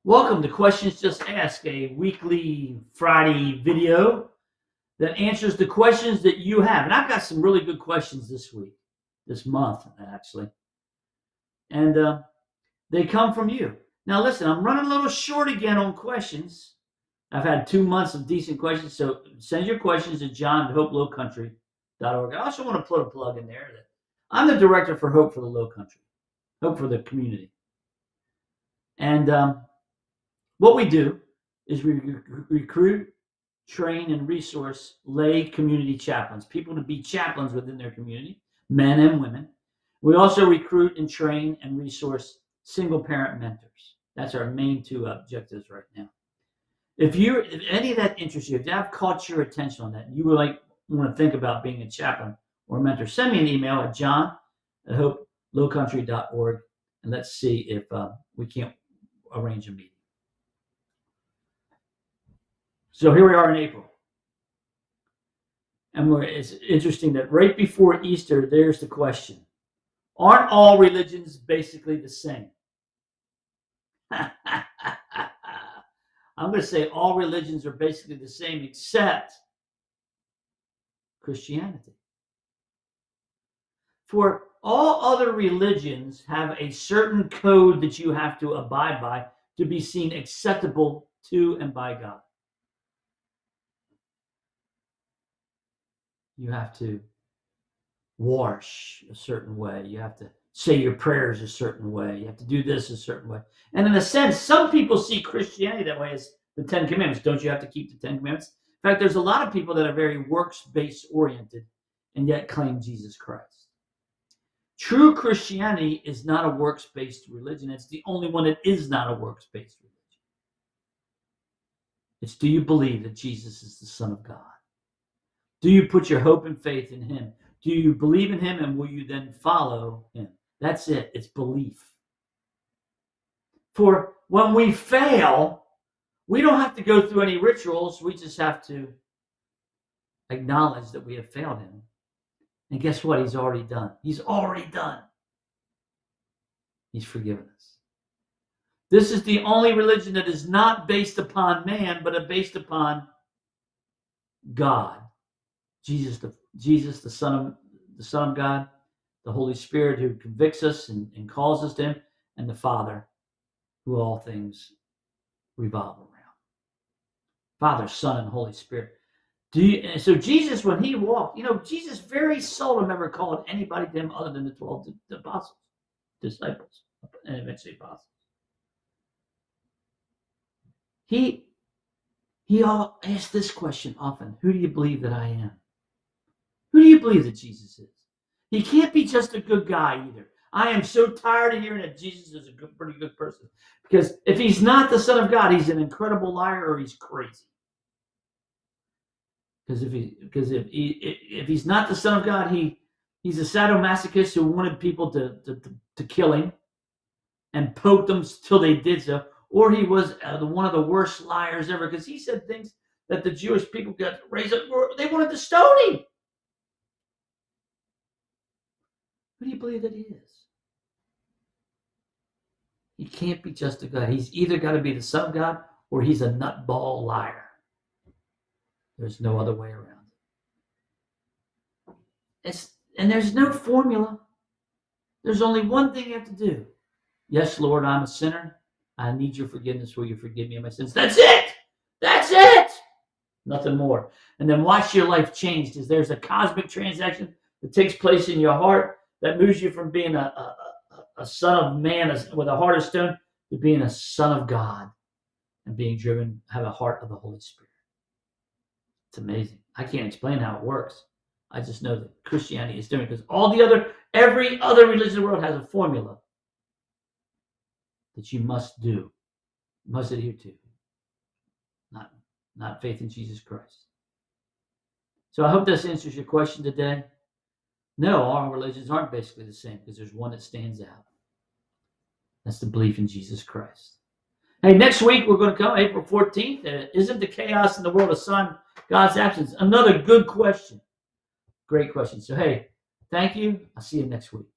Welcome to Questions Just Ask, a weekly Friday video that answers the questions that you have. And I've got some really good questions this month, actually. And they come from you. Now, listen, I'm running a little short again on questions. I've had 2 months of decent questions, so send your questions to john@hopelowcountry.org. I also want to put a plug in there that I'm the director for Hope for the Low Country, Hope for the community. And what we do is we recruit, train, and resource lay community chaplains, people to be chaplains within their community, men and women. We also recruit and train and resource single-parent mentors. That's our main two objectives right now. If any of that interests you, if I've caught your attention on that, and you would want to think about being a chaplain or a mentor, send me an email at john@hopelowcountry.org, and let's see if we can't arrange a meeting. So here we are in April. And it's interesting that right before Easter, there's the question. Aren't all religions basically the same? I'm going to say all religions are basically the same except Christianity. For all other religions have a certain code that you have to abide by to be seen acceptable to and by God. You have to wash a certain way. You have to say your prayers a certain way. You have to do this a certain way. And in a sense, some people see Christianity that way as the 10 Commandments. Don't you have to keep the 10 Commandments? In fact, there's a lot of people that are very works-based oriented and yet claim Jesus Christ. True Christianity is not a works-based religion. It's the only one that is not a works-based religion. It's, do you believe that Jesus is the Son of God? Do you put your hope and faith in him? Do you believe in him, and will you then follow him? That's it. It's belief. For when we fail, we don't have to go through any rituals. We just have to acknowledge that we have failed him. And guess what? He's already done. He's already done. He's forgiven us. This is the only religion that is not based upon man, but is based upon God. Jesus, the Son of God, the Holy Spirit who convicts us and calls us to him, and the Father who all things revolve around. Father, Son, and Holy Spirit. So Jesus, when he walked, Jesus very seldom ever called anybody to him other than the 12 apostles, disciples, and eventually apostles. He asked this question often: who do you believe that I am? Who do you believe that Jesus is? He can't be just a good guy either. I am so tired of hearing that Jesus is a pretty good person. Because if he's not the Son of God, he's an incredible liar or he's crazy. Because if he's not the Son of God, he's a sadomasochist who wanted people to kill him and poked them till they did so. Or he was one of the worst liars ever, because he said things that the Jewish people got raised up. They wanted to stone him. Who do you believe that he is? He can't be just a God. He's either got to be the Son of God or he's a nutball liar. There's no other way around it. And there's no formula. There's only one thing you have to do. Yes, Lord, I'm a sinner. I need your forgiveness. Will you forgive me of my sins? That's it. That's it. Nothing more. And then watch your life change, because there's a cosmic transaction that takes place in your heart that moves you from being a son of man with a heart of stone to being a son of God and being driven, have a heart of the Holy Spirit. It's amazing. I can't explain how it works. I just know that Christianity is different, because every other religion in the world has a formula that you must do, must adhere to. Not faith in Jesus Christ. So I hope this answers your question today. No, all religions aren't basically the same, because there's one that stands out. That's the belief in Jesus Christ. Hey, next week we're going to come April 14th. Isn't the chaos in the world a sign of God's absence? Another good question. Great question. So, hey, thank you. I'll see you next week.